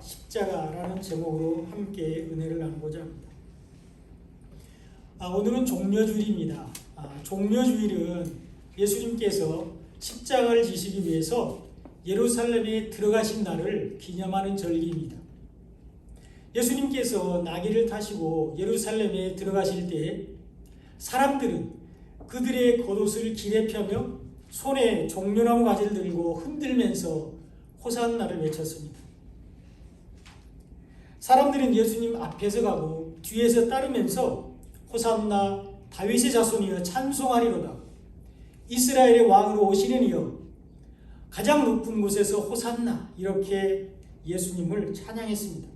십자가라는 제목으로 함께 은혜를 나누고자 합니다. 오늘은 종려주일입니다. 종려주일은 예수님께서 십자가를 지시기 위해서 예루살렘에 들어가신 날을 기념하는 절기입니다. 예수님께서 나귀를 타시고 예루살렘에 들어가실 때 사람들은 그들의 겉옷을 길에 펴며 손에 종려나무 가지를 들고 흔들면서 호산나를 외쳤습니다. 사람들은 예수님 앞에서 가고 뒤에서 따르면서 호산나 다윗의 자손이여 찬송하리로다. 이스라엘의 왕으로 오시는 이여 가장 높은 곳에서 호산나 이렇게 예수님을 찬양했습니다.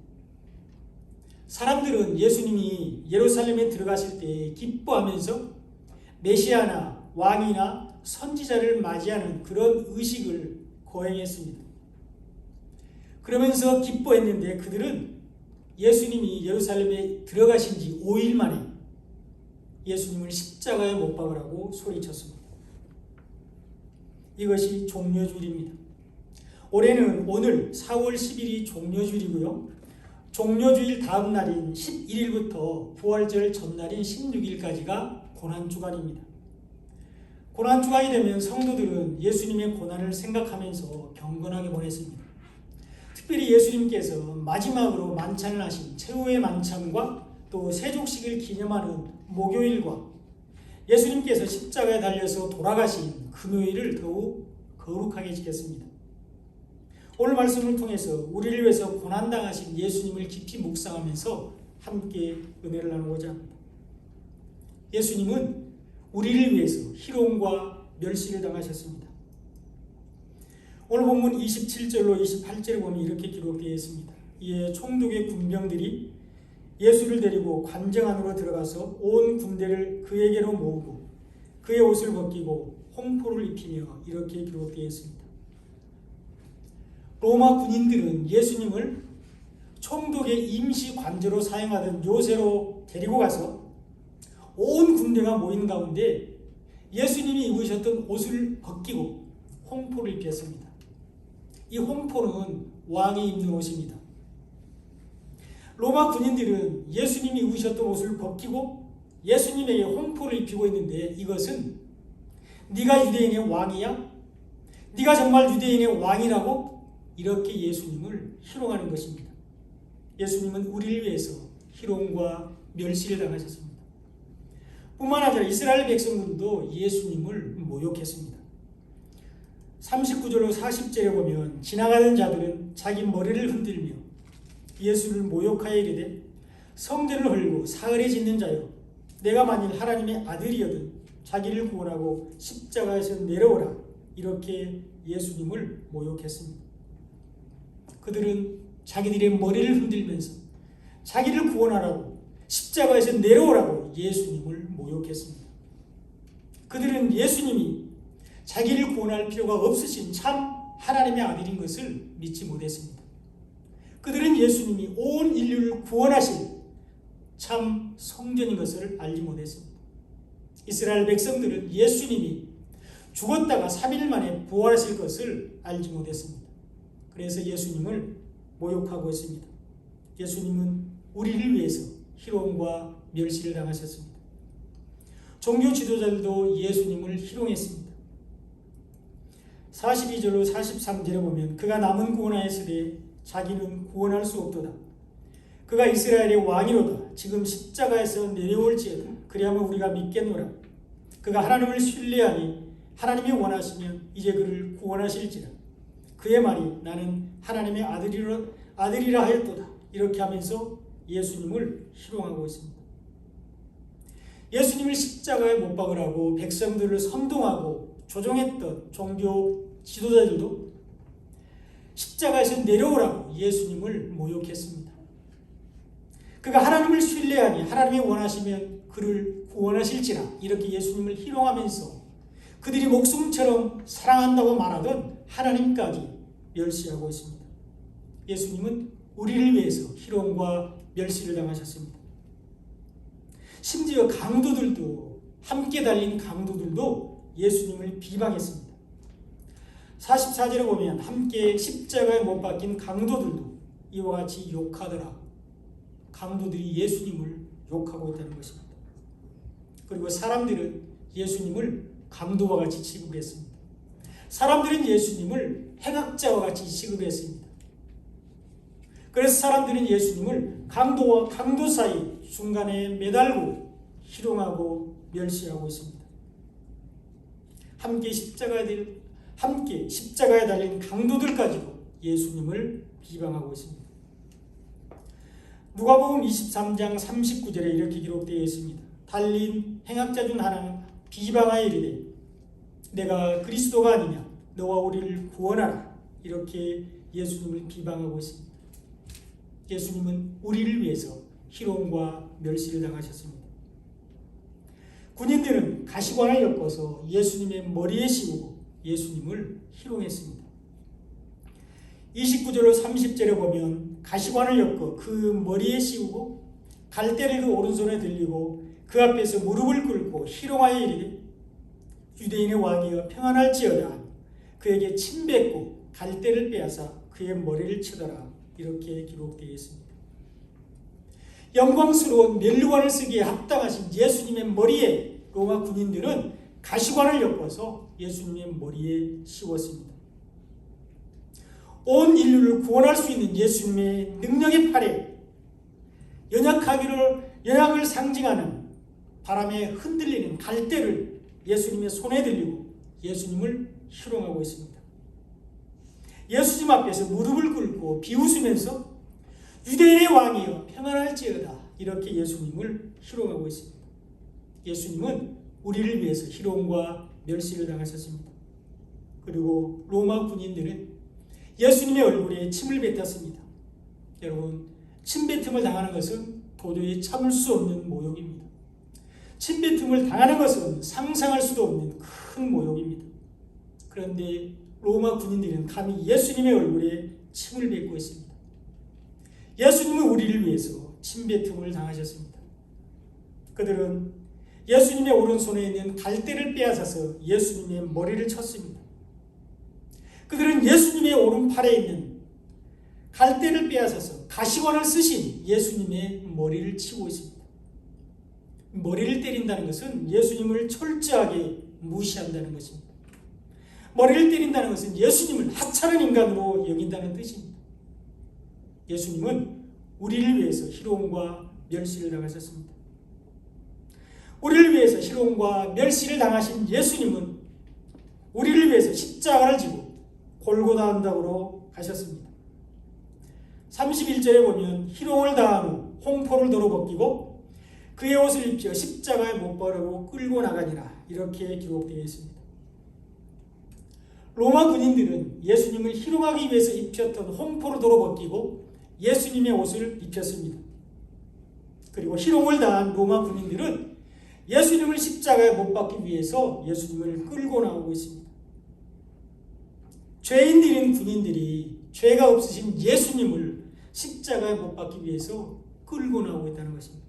사람들은 예수님이 예루살렘에 들어가실 때 기뻐하면서 메시아나 왕이나 선지자를 맞이하는 그런 의식을 거행했습니다. 그러면서 기뻐했는데 그들은 예수님이 예루살렘에 들어가신 지 5일 만에 예수님을 십자가에 못 박으라고 소리쳤습니다. 이것이 종려주일입니다. 올해는 오늘 4월 10일이 종려주일이고요. 종려주일 다음 날인 11일부터 부활절 전날인 16일까지가 고난주간입니다. 고난주간이 되면 성도들은 예수님의 고난을 생각하면서 경건하게 보냈습니다. 특별히 예수님께서 마지막으로 만찬을 하신 최후의 만찬과 또 세족식을 기념하는 목요일과 예수님께서 십자가에 달려서 돌아가신 금요일을 더욱 거룩하게 지켰습니다. 오늘 말씀을 통해서 우리를 위해서 고난당하신 예수님을 깊이 묵상하면서 함께 은혜를 나누고자 합니다. 예수님은 우리를 위해서 희롱과 멸시를 당하셨습니다. 오늘 본문 27절로 28절을 보면 이렇게 기록되어 있습니다. 이에 총독의 군병들이 예수를 데리고 관정 안으로 들어가서 온 군대를 그에게로 모으고 그의 옷을 벗기고 홍포를 입히며 이렇게 기록되어 있습니다. 로마 군인들은 예수님을 총독의 임시 관저로 사용하던 요새로 데리고 가서 온 군대가 모인 가운데 예수님이 입으셨던 옷을 벗기고 홍포를 입혔습니다. 이 홍포는 왕이 입는 옷입니다. 로마 군인들은 예수님이 입으셨던 옷을 벗기고 예수님에게 홍포를 입히고 있는데 이것은 네가 유대인의 왕이야? 네가 정말 유대인의 왕이라고? 이렇게 예수님을 희롱하는 것입니다. 예수님은 우리를 위해서 희롱과 멸시를 당하셨습니다. 뿐만 아니라 이스라엘 백성들도 예수님을 모욕했습니다. 39절로 40절에 보면 지나가는 자들은 자기 머리를 흔들며 예수를 모욕하여 이르되 성전을 헐고 사흘에 짓는 자여 내가 만일 하나님의 아들이여든 자기를 구원하고 십자가에서 내려오라 이렇게 예수님을 모욕했습니다. 그들은 자기들의 머리를 흔들면서 자기를 구원하라고 십자가에서 내려오라고 예수님을 모욕했습니다. 그들은 예수님이 자기를 구원할 필요가 없으신 참 하나님의 아들인 것을 믿지 못했습니다. 그들은 예수님이 온 인류를 구원하실 참 성전인 것을 알지 못했습니다. 이스라엘 백성들은 예수님이 죽었다가 3일 만에 부활하실 것을 알지 못했습니다. 그래서 예수님을 모욕하고 있습니다. 예수님은 우리를 위해서 희롱과 멸시를 당하셨습니다. 종교 지도자들도 예수님을 희롱했습니다. 42절로 43절에 보면 그가 남은 구원하였으되 자기는 구원할 수 없도다. 그가 이스라엘의 왕이로다. 지금 십자가에서 내려올지어다. 그리하면 우리가 믿겠노라. 그가 하나님을 신뢰하니 하나님이 원하시면 이제 그를 구원하실지라. 그의 말이 나는 하나님의 아들이라 하였도다. 이렇게 하면서 예수님을 희롱하고 있습니다. 예수님을 십자가에 못 박으라고 백성들을 선동하고 조종했던 종교 지도자들도 십자가에서 내려오라고 예수님을 모욕했습니다. 그가 하나님을 신뢰하니 하나님이 원하시면 그를 구원하실지라 이렇게 예수님을 희롱하면서 그들이 목숨처럼 사랑한다고 말하던 하나님까지 멸시하고 있습니다. 예수님은 우리를 위해서 희롱과 멸시를 당하셨습니다. 심지어 강도들도 함께 달린 강도들도 예수님을 비방했습니다. 44절에 보면 함께 십자가에 못 박힌 강도들도 이와 같이 욕하더라. 강도들이 예수님을 욕하고 있다는 것입니다. 그리고 사람들은 예수님을 강도와 같이 취급했습니다. 사람들은 예수님을 행악자와 같이 취급했습니다. 그래서 사람들은 예수님을 강도와 강도 사이 중간에 매달고 희롱하고 멸시하고 있습니다. 함께 십자가에 달린 강도들까지도 예수님을 비방하고 있습니다. 누가복음 23장 39절에 이렇게 기록되어 있습니다. 달린 행악자 중 하나는 비방하여 이르되 내가 그리스도가 아니냐 너와 우리를 구원하라. 이렇게 예수님을 비방하고 있습니다. 예수님은 우리를 위해서 희롱과 멸시를 당하셨습니다. 군인들은 가시관을 엮어서 예수님의 머리에 씌우고 예수님을 희롱했습니다. 29절로 30절에 보면 가시관을 엮어 그 머리에 씌우고 갈대를 그 오른손에 들리고 그 앞에서 무릎을 꿇고 희롱하여 이르되 유대인의 왕이여 평안할지어다. 그에게 침 뱉고 갈대를 빼앗아 그의 머리를 치더라. 이렇게 기록되어 있습니다. 영광스러운 멸류관을 쓰기에 합당하신 예수님의 머리에 로마 군인들은 가시관을 엮어서 예수님의 머리에 씌웠습니다. 온 인류를 구원할 수 있는 예수님의 능력의 팔에 연약을 상징하는 바람에 흔들리는 갈대를 예수님의 손에 들리고 예수님을 희롱하고 있습니다. 예수님 앞에서 무릎을 꿇고 비웃으면서 유대인의 왕이여 평안할지어다. 이렇게 예수님을 희롱하고 있습니다. 예수님은 우리를 위해서 희롱과 멸시를 당하셨습니다. 그리고 로마 군인들은 예수님의 얼굴에 침을 뱉었습니다. 여러분, 침뱉음을 당하는 것은 도저히 참을 수 없는 모욕입니다. 침뱉음을 당하는 것은 상상할 수도 없는 큰 모욕입니다. 그런데 로마 군인들은 감히 예수님의 얼굴에 침을 뱉고 있습니다. 예수님은 우리를 위해서 침뱉음을 당하셨습니다. 그들은 예수님의 오른손에 있는 갈대를 빼앗아서 예수님의 머리를 쳤습니다. 그들은 예수님의 오른팔에 있는 갈대를 빼앗아서 가시관을 쓰신 예수님의 머리를 치고 있습니다. 머리를 때린다는 것은 예수님을 철저하게 무시한다는 것입니다. 머리를 때린다는 것은 예수님을 하찮은 인간으로 여긴다는 뜻입니다. 예수님은 우리를 위해서 희롱과 멸시를 당하셨습니다. 우리를 위해서 희롱과 멸시를 당하신 예수님은 우리를 위해서 십자가를 지고 골고다 언덕으로 가셨습니다. 31절에 보면 희롱을 당한 후 홍포를 도로 벗기고 그의 옷을 입혀 십자가에 못 박으고 끌고 나가니라. 이렇게 기록되어 있습니다. 로마 군인들은 예수님을 희롱하기 위해서 입혔던 홍포를 도로 벗기고 예수님의 옷을 입혔습니다. 그리고 희롱을 당한 로마 군인들은 예수님을 십자가에 못 박기 위해서 예수님을 끌고 나오고 있습니다. 죄인들인 군인들이 죄가 없으신 예수님을 십자가에 못 박기 위해서 끌고 나오고 있다는 것입니다.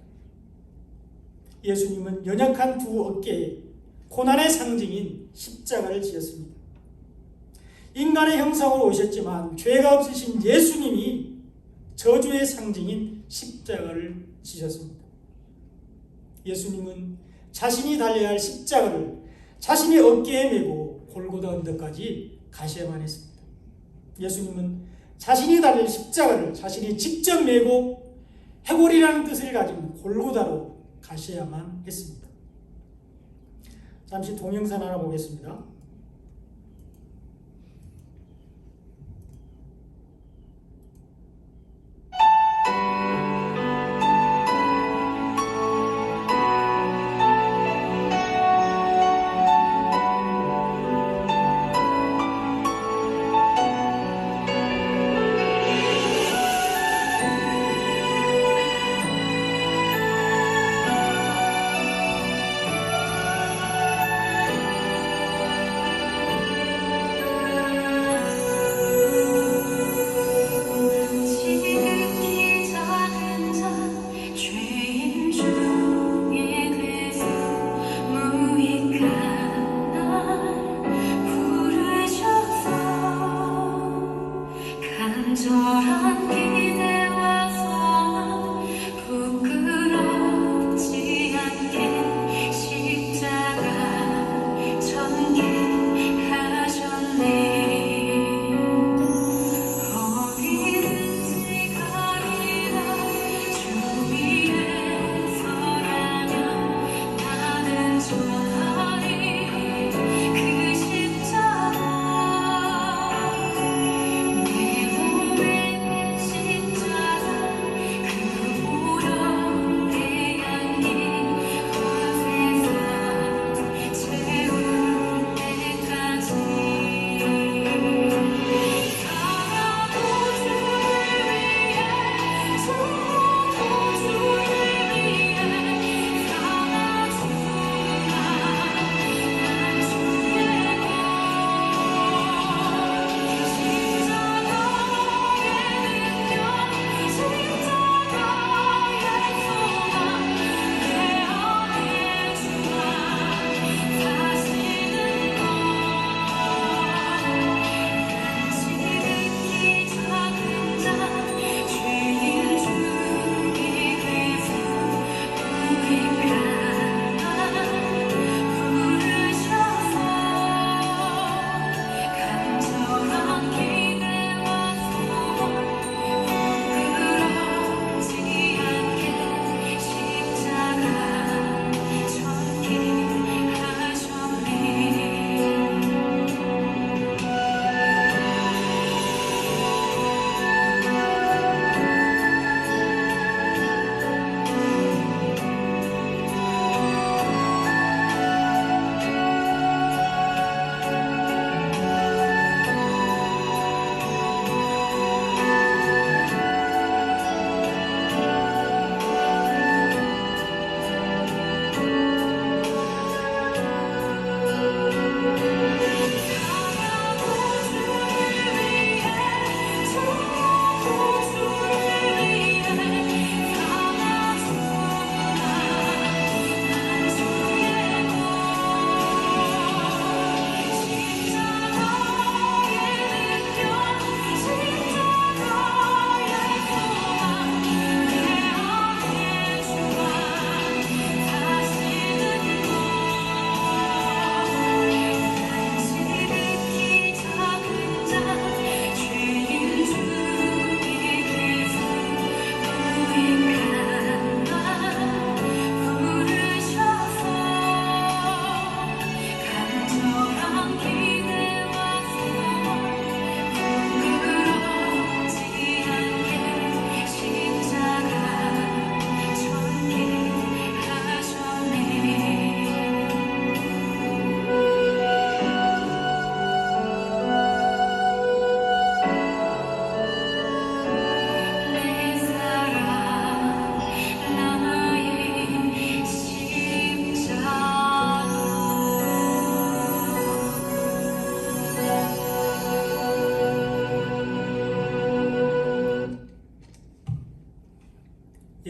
예수님은 연약한 두 어깨에 고난의 상징인 십자가를 지었습니다. 인간의 형상으로 오셨지만 죄가 없으신 예수님이 저주의 상징인 십자가를 지셨습니다. 예수님은 자신이 달려야 할 십자가를 자신의 어깨에 메고 골고다 언덕까지 가셔야만 했습니다. 예수님은 자신이 달릴 십자가를 자신이 직접 메고 해골이라는 뜻을 가진 골고다로 가셔야만 했습니다. 잠시 동영상 하나 보겠습니다.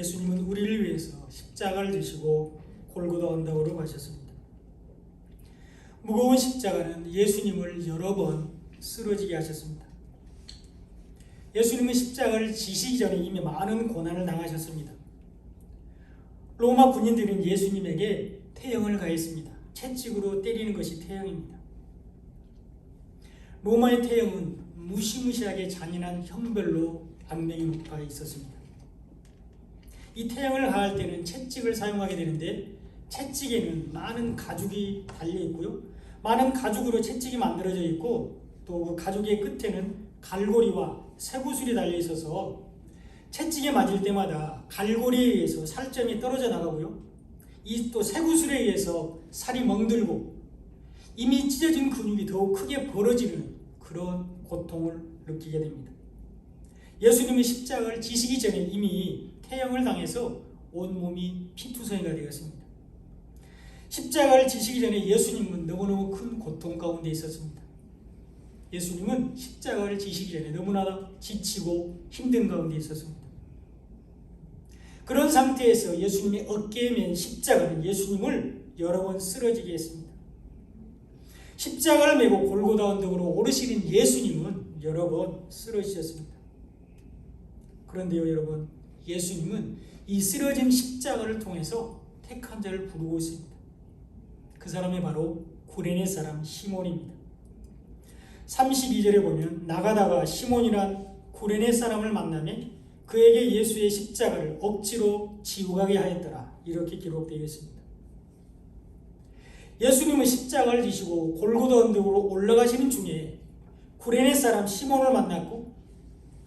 예수님은 우리를 위해서 십자가를 지시고 골고다 언덕으로 가셨습니다. 무거운 십자가는 예수님을 여러 번 쓰러지게 하셨습니다. 예수님은 십자가를 지시기 전에 이미 많은 고난을 당하셨습니다. 로마 군인들은 예수님에게 태형을 가했습니다. 채찍으로 때리는 것이 태형입니다. 로마의 태형은 무시무시하게 잔인한 형벌로 악명이 높아 있었습니다. 이 태형을 가할 때는 채찍을 사용하게 되는데 채찍에는 많은 가죽이 달려 있고요. 많은 가죽으로 채찍이 만들어져 있고 또 그 가죽의 끝에는 갈고리와 쇠구슬이 달려 있어서 채찍에 맞을 때마다 갈고리에 의해서 살점이 떨어져 나가고요. 이 또 쇠구슬에 의해서 살이 멍들고 이미 찢어진 근육이 더욱 크게 벌어지는 그런 고통을 느끼게 됩니다. 예수님은 십자가를 지시기 전에 이미 태형을 당해서 온몸이 피투성이가 되었습니다. 십자가를 지시기 전에 예수님은 너무너무 큰 고통 가운데 있었습니다. 예수님은 십자가를 지시기 전에 너무나 지치고 힘든 가운데 있었습니다. 그런 상태에서 예수님의 어깨에 맨 십자가는 예수님을 여러 번 쓰러지게 했습니다. 십자가를 메고 골고다 언덕으로 오르시는 예수님은 여러 번 쓰러지셨습니다. 그런데요, 여러분, 예수님은 이 쓰러진 십자가를 통해서 택한 자를 부르고 있습니다. 그 사람이 바로 구레네 사람 시몬입니다. 32절에 보면 나가다가 시몬이란 구레네 사람을 만나며 그에게 예수의 십자가를 억지로 지고 가게 하였더라. 이렇게 기록되어 있습니다. 예수님은 십자가를 지시고 골고다 언덕으로 올라가시는 중에 구레네 사람 시몬을 만났고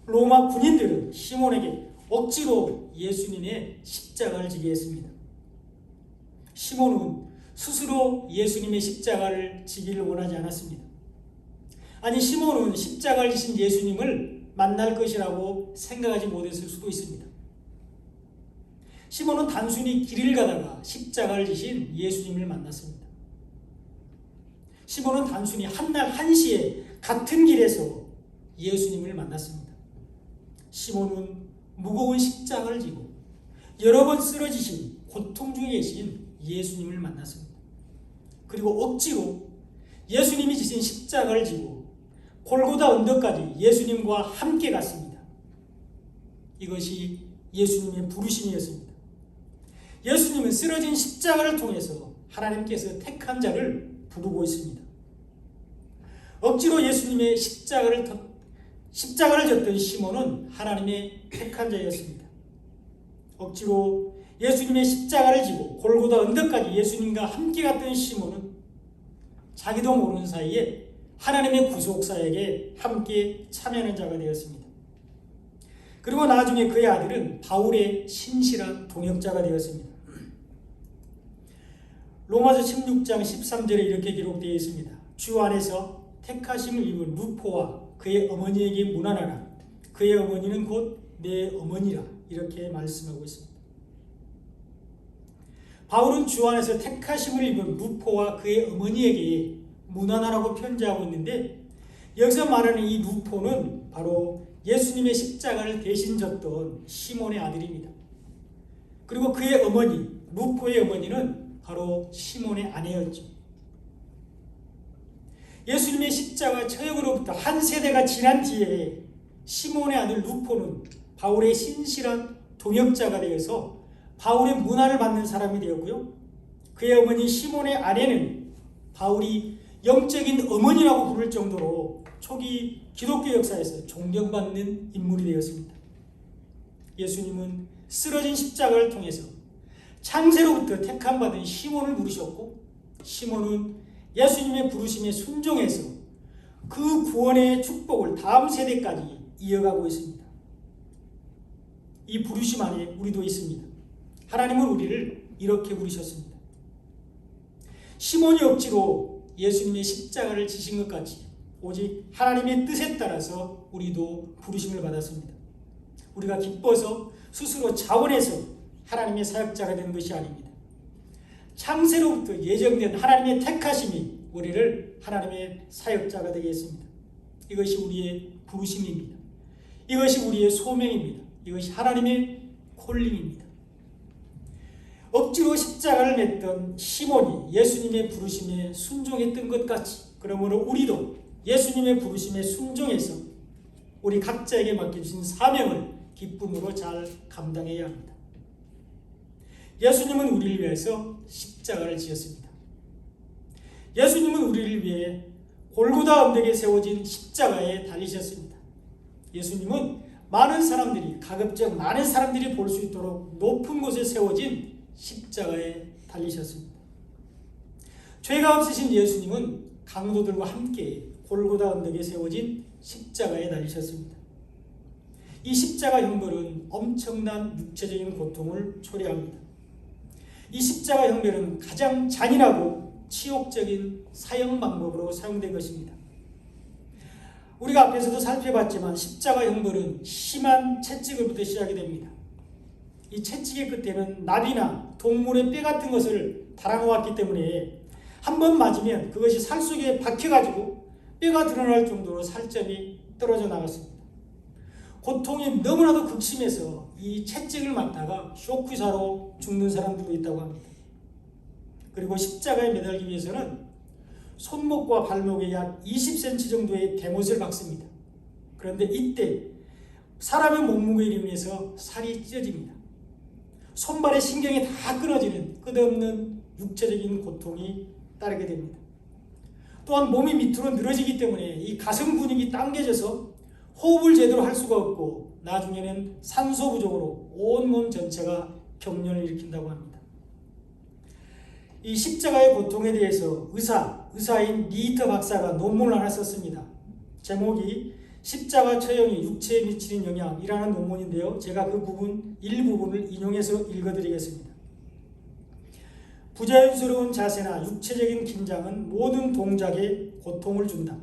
로마 군인들은 시몬에게 억지로 예수님의 십자가를 지게 했습니다. 시몬은 스스로 예수님의 십자가를 지기를 원하지 않았습니다. 아니, 시몬은 십자가를 지신 예수님을 만날 것이라고 생각하지 못했을 수도 있습니다. 시몬은 단순히 길을 가다가 십자가를 지신 예수님을 만났습니다. 시몬은 단순히 한날 한시에 같은 길에서 예수님을 만났습니다. 시몬은 무거운 십자가를 지고 여러 번 쓰러지신 고통 중에 계신 예수님을 만났습니다. 그리고 억지로 예수님이 지신 십자가를 지고 골고다 언덕까지 예수님과 함께 갔습니다. 이것이 예수님의 부르심이었습니다. 예수님은 쓰러진 십자가를 통해서 하나님께서 택한 자를 부르고 있습니다. 억지로 예수님의 십자가를 졌던 시몬은 하나님의 택한 자였습니다. 억지로 예수님의 십자가를 지고 골고다 언덕까지 예수님과 함께 갔던 시몬은 자기도 모르는 사이에 하나님의 구속사역에 함께 참여하는 자가 되었습니다. 그리고 나중에 그의 아들은 바울의 신실한 동역자가 되었습니다. 로마서 16장 13절에 이렇게 기록되어 있습니다. 주 안에서 택하심을 입은 루포와 그의 어머니에게 문안하라. 그의 어머니는 곧 내 어머니라. 이렇게 말씀하고 있습니다. 바울은 주 안에서 택하심을 입은 루포와 그의 어머니에게 문안하라고 편지하고 있는데 여기서 말하는 이 루포는 바로 예수님의 십자가를 대신 졌던 시몬의 아들입니다. 그리고 그의 어머니, 루포의 어머니는 바로 시몬의 아내였죠. 예수님의 십자가 처형으로부터 한 세대가 지난 뒤에 시몬의 아들 루포는 바울의 신실한 동역자가 되어서 바울의 문안을 받는 사람이 되었고요. 그의 어머니 시몬의 아내는 바울이 영적인 어머니라고 부를 정도로 초기 기독교 역사에서 존경받는 인물이 되었습니다. 예수님은 쓰러진 십자가를 통해서 창세로부터 택함받은 시몬을 부르셨고 시몬은 예수님의 부르심에 순종해서 그 구원의 축복을 다음 세대까지 이어가고 있습니다. 이 부르심 안에 우리도 있습니다. 하나님은 우리를 이렇게 부르셨습니다. 시몬이 억지로 예수님의 십자가를 지신 것 같이 오직 하나님의 뜻에 따라서 우리도 부르심을 받았습니다. 우리가 기뻐서 스스로 자원해서 하나님의 사역자가 되는 것이 아닙니다. 창세로부터 예정된 하나님의 택하심이 우리를 하나님의 사역자가 되게 했습니다. 이것이 우리의 부르심입니다. 이것이 우리의 소명입니다. 이것이 하나님의 콜링입니다. 억지로 십자가를 맸던 시몬이 예수님의 부르심에 순종했던 것 같이, 그러므로 우리도 예수님의 부르심에 순종해서 우리 각자에게 맡겨주신 사명을 기쁨으로 잘 감당해야 합니다. 예수님은 우리를 위해서 십자가를 지었습니다. 예수님은 우리를 위해 골고다 언덕에 세워진 십자가에 달리셨습니다. 예수님은 가급적 많은 사람들이 볼 수 있도록 높은 곳에 세워진 십자가에 달리셨습니다. 죄가 없으신 예수님은 강도들과 함께 골고다 언덕에 세워진 십자가에 달리셨습니다. 이 십자가 형벌은 엄청난 육체적인 고통을 초래합니다. 이 십자가 형벌은 가장 잔인하고 치욕적인 사형 방법으로 사용된 것입니다. 우리가 앞에서도 살펴봤지만 십자가 형벌은 심한 채찍을부터 시작이 됩니다. 이 채찍의 끝에는 나비나 동물의 뼈 같은 것을 달아놓았기 때문에 한 번 맞으면 그것이 살 속에 박혀가지고 뼈가 드러날 정도로 살점이 떨어져 나갔습니다. 고통이 너무나도 극심해서 이 채찍을 맞다가 쇼크사로 죽는 사람들도 있다고 합니다. 그리고 십자가에 매달기 위해서는 손목과 발목에 약 20cm 정도의 대못을 박습니다. 그런데 이때 사람의 몸무게에 의해서 살이 찢어집니다. 손발의 신경이 다 끊어지는 끝없는 육체적인 고통이 따르게 됩니다. 또한 몸이 밑으로 늘어지기 때문에 이 가슴 근육이 당겨져서 호흡을 제대로 할 수가 없고 나중에는 산소 부족으로 온몸 전체가 경련을 일으킨다고 합니다. 이 십자가의 고통에 대해서 의사인 리히터 박사가 논문을 하나 썼습니다. 제목이 십자가 처형이 육체에 미치는 영향이라는 논문인데요. 제가 그 일부분을 인용해서 읽어드리겠습니다. 부자연스러운 자세나 육체적인 긴장은 모든 동작에 고통을 준다.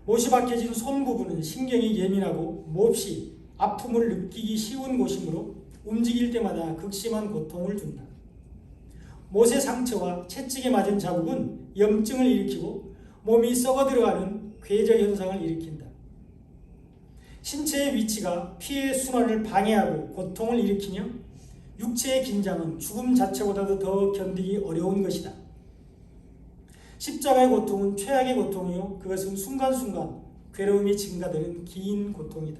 못이 박혀진 손 부분은 신경이 예민하고 몹시 아픔을 느끼기 쉬운 곳이므로 움직일 때마다 극심한 고통을 준다. 못의 상처와 채찍에 맞은 자국은 염증을 일으키고 몸이 썩어 들어가는 궤저 현상을 일으킨다. 신체의 위치가 피의 순환을 방해하고 고통을 일으키며 육체의 긴장은 죽음 자체보다도 더 견디기 어려운 것이다. 십자가의 고통은 최악의 고통이요 그것은 순간순간 괴로움이 증가되는 긴 고통이다.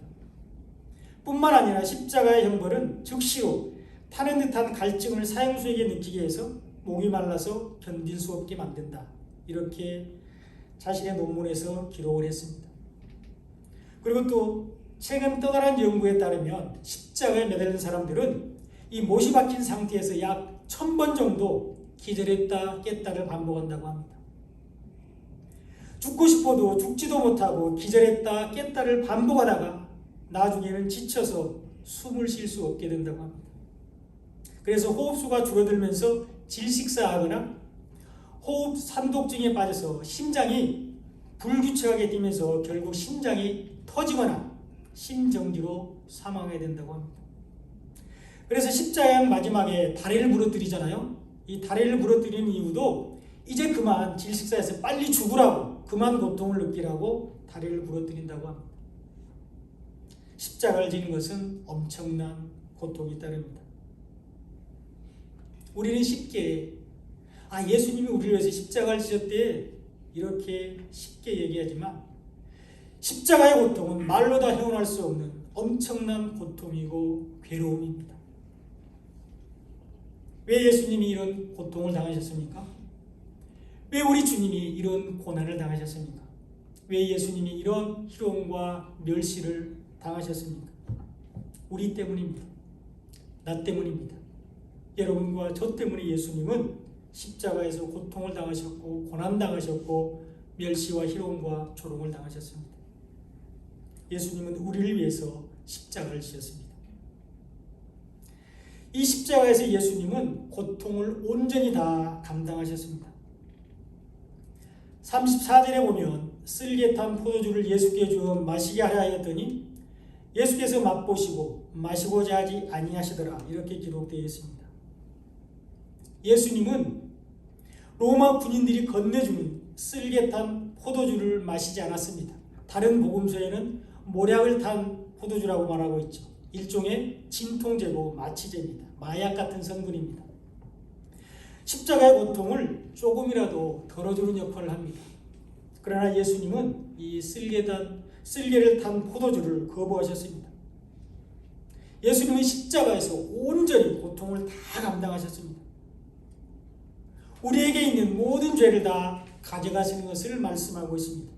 뿐만 아니라 십자가의 형벌은 즉시로 타는 듯한 갈증을 사형수에게 느끼게 해서 목이 말라서 견딜 수 없게 만든다. 이렇게 자신의 논문에서 기록을 했습니다. 그리고 또 최근 또 다른 연구에 따르면 십자가에 매달린 사람들은 이 못이 박힌 상태에서 약 1000번 정도 기절했다 깼다를 반복한다고 합니다. 죽고 싶어도 죽지도 못하고 기절했다 깼다를 반복하다가 나중에는 지쳐서 숨을 쉴 수 없게 된다고 합니다. 그래서 호흡수가 줄어들면서 질식사하거나 호흡 산독증에 빠져서 심장이 불규칙하게 뛰면서 결국 심장이 터지거나 심정지로 사망하게 된다고 합니다. 그래서 십자가의 마지막에 다리를 부러뜨리잖아요. 이 다리를 부러뜨리는 이유도 이제 그만 질식사에서 빨리 죽으라고, 그만 고통을 느끼라고 다리를 부러뜨린다고 합니다. 십자가를 지는 것은 엄청난 고통이 따릅니다. 우리는 쉽게 예수님이 우리를 위해서 십자가를 지셨대 이렇게 쉽게 얘기하지만 십자가의 고통은 말로 다 형언할 수 없는 엄청난 고통이고 괴로움입니다. 왜 예수님이 이런 고통을 당하셨습니까? 왜 우리 주님이 이런 고난을 당하셨습니까? 왜 예수님이 이런 희롱과 멸시를 당하셨습니까? 우리 때문입니다. 나 때문입니다. 여러분과 저 때문에 예수님은 십자가에서 고통을 당하셨고 고난당하셨고 멸시와 희롱과 조롱을 당하셨습니다. 예수님은 우리를 위해서 십자가를 지었습니다. 이 십자가에서 예수님은 고통을 온전히 다 감당하셨습니다. 34절에 보면 쓸개탄 포도주를 예수께 주어 마시게 하려 하였더니 예수께서 맛보시고 마시고자 하지 아니하시더라 이렇게 기록되어 있습니다. 예수님은 로마 군인들이 건네주는 쓸개탄 포도주를 마시지 않았습니다. 다른 복음서에는 모략을 탄 포도주라고 말하고 있죠. 일종의 진통제고 마취제입니다. 마약 같은 성분입니다. 십자가의 고통을 조금이라도 덜어주는 역할을 합니다. 그러나 예수님은 이 쓸개를 탄 포도주를 거부하셨습니다. 예수님은 십자가에서 온전히 고통을 다 감당하셨습니다. 우리에게 있는 모든 죄를 다 가져가시는 것을 말씀하고 있습니다.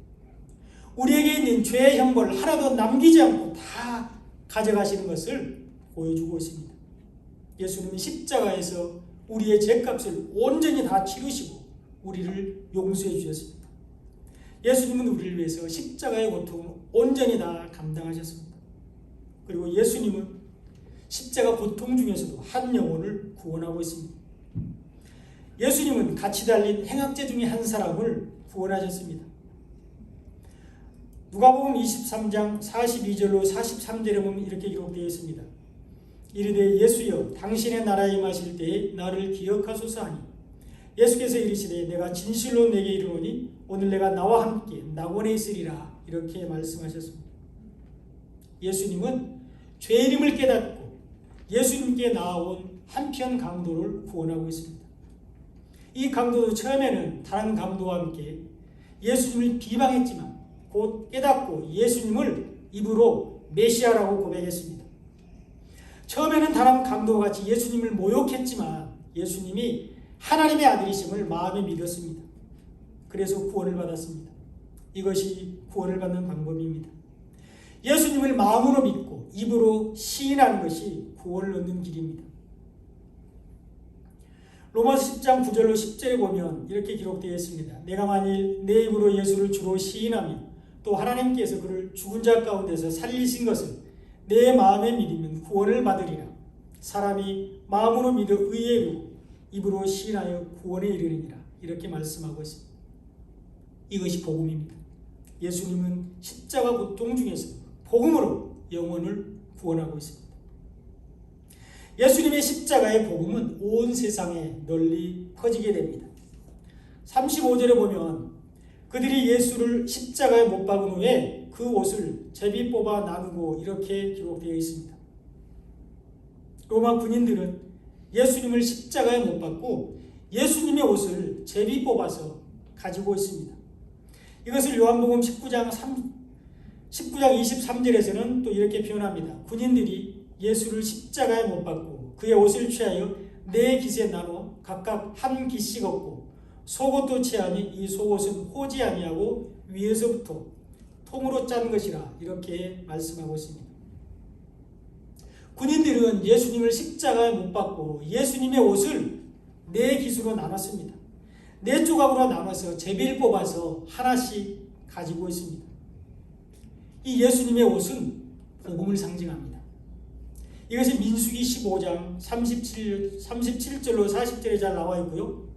우리에게 있는 죄의 형벌을 하나도 남기지 않고 다 가져가시는 것을 보여주고 있습니다. 예수님은 십자가에서 우리의 죄값을 온전히 다 치르시고 우리를 용서해 주셨습니다. 예수님은 우리를 위해서 십자가의 고통을 온전히 다 감당하셨습니다. 그리고 예수님은 십자가 고통 중에서도 한 영혼을 구원하고 있습니다. 예수님은 같이 달린 행악제 중에 한 사람을 구원하셨습니다. 누가복음 23장 42절로 43절에 보면 이렇게 기록되어 있습니다. 이르되 예수여 당신의 나라에 임하실 때에 나를 기억하소서 하니 예수께서 이르시되 내가 진실로 내게 이르노니 오늘 내가 나와 함께 낙원에 있으리라 이렇게 말씀하셨습니다. 예수님은 죄인임을 깨닫고 예수님께 나아온 한편 강도를 구원하고 있습니다. 이 강도도 처음에는 다른 강도와 함께 예수님을 비방했지만 곧 깨닫고 예수님을 입으로 메시아라고 고백했습니다. 처음에는 다른 강도와 같이 예수님을 모욕했지만 예수님이 하나님의 아들이심을 마음에 믿었습니다. 그래서 구원을 받았습니다. 이것이 구원을 받는 방법입니다. 예수님을 마음으로 믿고 입으로 시인하는 것이 구원을 얻는 길입니다. 로마서 10장 9절로 10절에 보면 이렇게 기록되어 있습니다. 내가 만일 내 입으로 예수를 주로 시인하며 또 하나님께서 그를 죽은 자 가운데서 살리신 것을 내 마음에 믿으면 구원을 받으리라. 사람이 마음으로 믿어 의에 이르고 입으로 시인하여 구원에 이르느니라. 이렇게 말씀하고 있습니다. 이것이 복음입니다. 예수님은 십자가 고통 중에서 복음으로 영혼을 구원하고 있습니다. 예수님의 십자가의 복음은 온 세상에 널리 퍼지게 됩니다. 35절에 보면 그들이 예수를 십자가에 못 박은 후에 그 옷을 제비 뽑아 나누고 이렇게 기록되어 있습니다. 로마 군인들은 예수님을 십자가에 못 박고 예수님의 옷을 제비 뽑아서 가지고 있습니다. 이것을 요한복음 19장 23절에서는 또 이렇게 표현합니다. 군인들이 예수를 십자가에 못 박고 그의 옷을 취하여 네 깃에 나눠 각각 한 깃씩 얻고 속옷도 취하니 이 속옷은 호지 아니하고 위에서부터 통으로 짠 것이라 이렇게 말씀하고 있습니다. 군인들은 예수님을 십자가에 못 박고 예수님의 옷을 네 깃으로 나눴습니다. 네 조각으로 나눠서 제비를 뽑아서 하나씩 가지고 있습니다. 이 예수님의 옷은 복음을 상징합니다. 이것이 민수기 15장 37절로 40절에 잘 나와 있고요.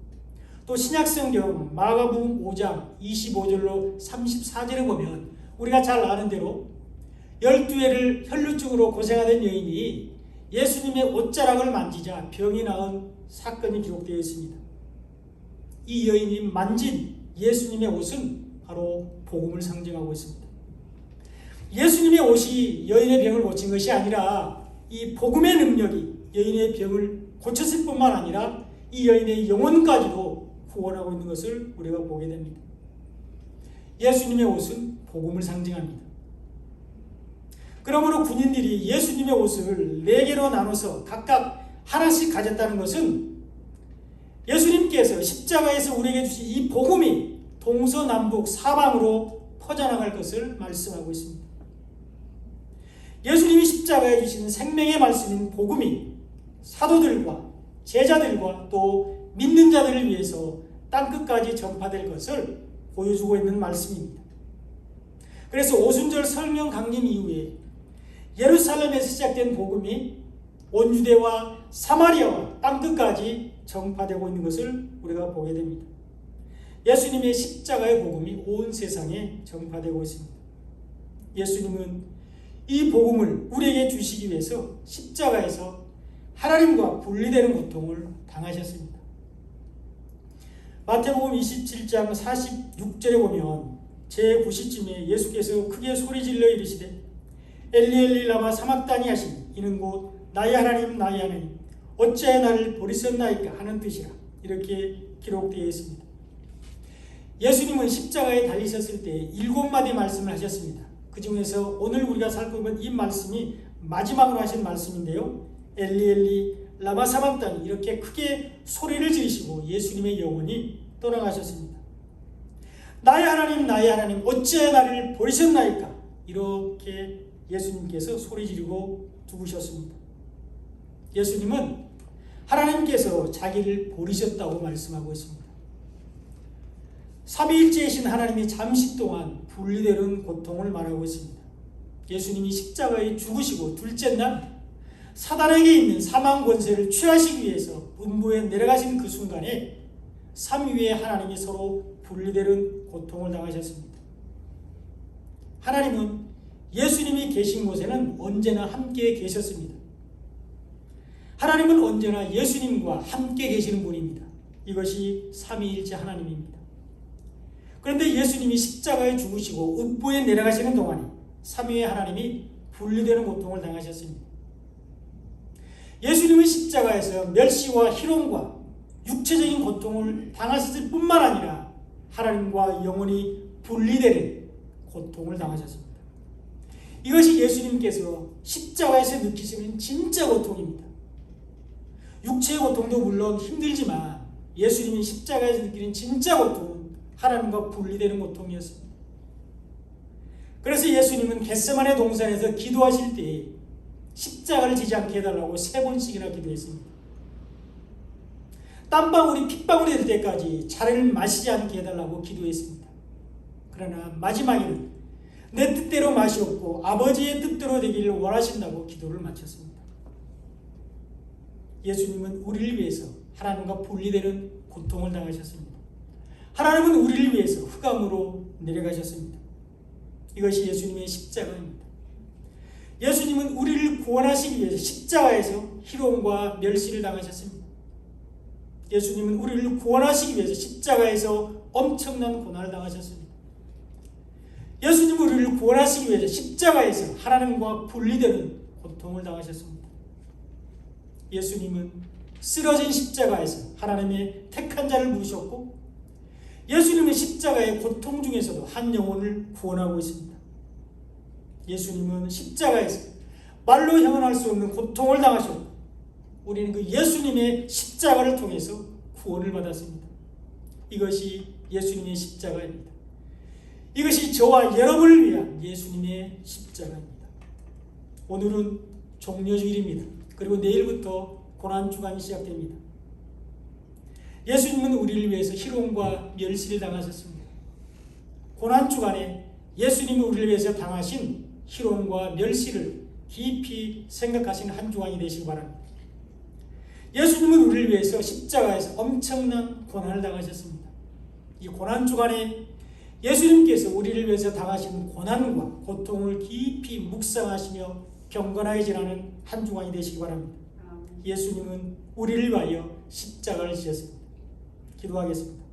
또 신약성경 마가복음 5장 25절로 34절에 보면 우리가 잘 아는 대로 12회를 혈루증으로 고생하던 여인이 예수님의 옷자락을 만지자 병이 나은 사건이 기록되어 있습니다. 이 여인이 만진 예수님의 옷은 바로 복음을 상징하고 있습니다. 예수님의 옷이 여인의 병을 고친 것이 아니라 이 복음의 능력이 여인의 병을 고쳤을 뿐만 아니라 이 여인의 영혼까지도 구원하고 있는 것을 우리가 보게 됩니다. 예수님의 옷은 복음을 상징합니다. 그러므로 군인들이 예수님의 옷을 4개로 나눠서 각각 하나씩 가졌다는 것은 예수님께서 십자가에서 우리에게 주신 이 복음이 동서남북 사방으로 퍼져나갈 것을 말씀하고 있습니다. 예수님이 십자가에 주신 생명의 말씀인 복음이 사도들과 제자들과 또 믿는 자들을 위해서 땅끝까지 전파될 것을 보여주고 있는 말씀입니다. 그래서 오순절 설명 강림 이후에 예루살렘에서 시작된 복음이 온 유대와 사마리아와 땅끝까지 전파되고 있는 것을 우리가 보게 됩니다. 예수님의 십자가의 복음이 온 세상에 전파되고 있습니다. 예수님은 이 복음을 우리에게 주시기 위해서 십자가에서 하나님과 분리되는 고통을 당하셨습니다. 마태복음 27장 46절에 보면 제9시쯤에 예수께서 크게 소리질러 이르시되 엘리 엘리 라마 사막다니 하시니 이는 곧 나의 하나님 나의 하나님 어찌하여 나를 버리셨나이까 하는 뜻이라 이렇게 기록되어 있습니다. 예수님은 십자가에 달리셨을 때 7마디 말씀을 하셨습니다. 그 중에서 오늘 우리가 살펴본 이 말씀이 마지막으로 하신 말씀인데요. 엘리 엘리 라마 사막다니 이렇게 크게 소리를 지르시고 예수님의 영혼이 떠나가셨습니다. 나의 하나님 어찌하여 나를 버리셨나이까 이렇게 예수님께서 소리 지르고 죽으셨습니다. 예수님은 하나님께서 자기를 버리셨다고 말씀하고 있습니다. 삼위일체이신 하나님이 잠시 동안 분리되는 고통을 말하고 있습니다. 예수님이 십자가에 죽으시고 둘째 날 사단에게 있는 사망 권세를 취하시기 위해서 음부에 내려가신 그 순간에 삼위의 하나님이 서로 분리되는 고통을 당하셨습니다. 하나님은 예수님이 계신 곳에는 언제나 함께 계셨습니다. 하나님은 언제나 예수님과 함께 계시는 분입니다. 이것이 삼위일체 하나님입니다. 그런데 예수님이 십자가에 죽으시고 음부에 내려가시는 동안에 삼위의 하나님이 분리되는 고통을 당하셨습니다. 예수님은 십자가에서 멸시와 희롱과 육체적인 고통을 당하셨을 뿐만 아니라 하나님과 영원히 분리되는 고통을 당하셨습니다. 이것이 예수님께서 십자가에서 느끼시는 진짜 고통입니다. 육체의 고통도 물론 힘들지만 예수님이 십자가에서 느끼는 진짜 고통은 하나님과 분리되는 고통이었습니다. 그래서 예수님은 겟세마네 동산에서 기도하실 때 십자가를 지지 않게 해달라고 3번씩이나 기도했습니다. 땀방울이 핏방울이 될 때까지 차를 마시지 않게 해달라고 기도했습니다. 그러나 마지막에는 내 뜻대로 마시옵고 아버지의 뜻대로 되기를 원하신다고 기도를 마쳤습니다. 예수님은 우리를 위해서 하나님과 분리되는 고통을 당하셨습니다. 하나님은 우리를 위해서 흑암으로 내려가셨습니다. 이것이 예수님의 십자가입니다. 예수님은 우리를 구원하시기 위해서 십자가에서 희롱과 멸시를 당하셨습니다. 예수님은 우리를 구원하시기 위해서 십자가에서 엄청난 고난을 당하셨습니다. 예수님은 우리를 구원하시기 위해서 십자가에서 하나님과 분리되는 고통을 당하셨습니다. 예수님은 쓰러진 십자가에서 하나님의 택한 자를 부르셨고 예수님은 십자가의 고통 중에서도 한 영혼을 구원하고 있습니다. 예수님은 십자가에서 말로 형언할 수 없는 고통을 당하셨고 우리는 그 예수님의 십자가를 통해서 구원을 받았습니다. 이것이 예수님의 십자가입니다. 이것이 저와 여러분을 위한 예수님의 십자가입니다. 오늘은 종려주일입니다. 그리고 내일부터 고난주간이 시작됩니다. 예수님은 우리를 위해서 희롱과 멸시를 당하셨습니다. 고난주간에 예수님은 우리를 위해서 당하신 희롱과 멸시를 깊이 생각하시는 한 주간이 되시기 바랍니다. 예수님은 우리를 위해서 십자가에서 엄청난 고난을 당하셨습니다. 이 고난주간에 예수님께서 우리를 위해서 당하신 고난과 고통을 깊이 묵상하시며 경건하게 지나는 한 주간이 되시기 바랍니다. 예수님은 우리를 위하여 십자가를 지셨습니다. 기도하겠습니다.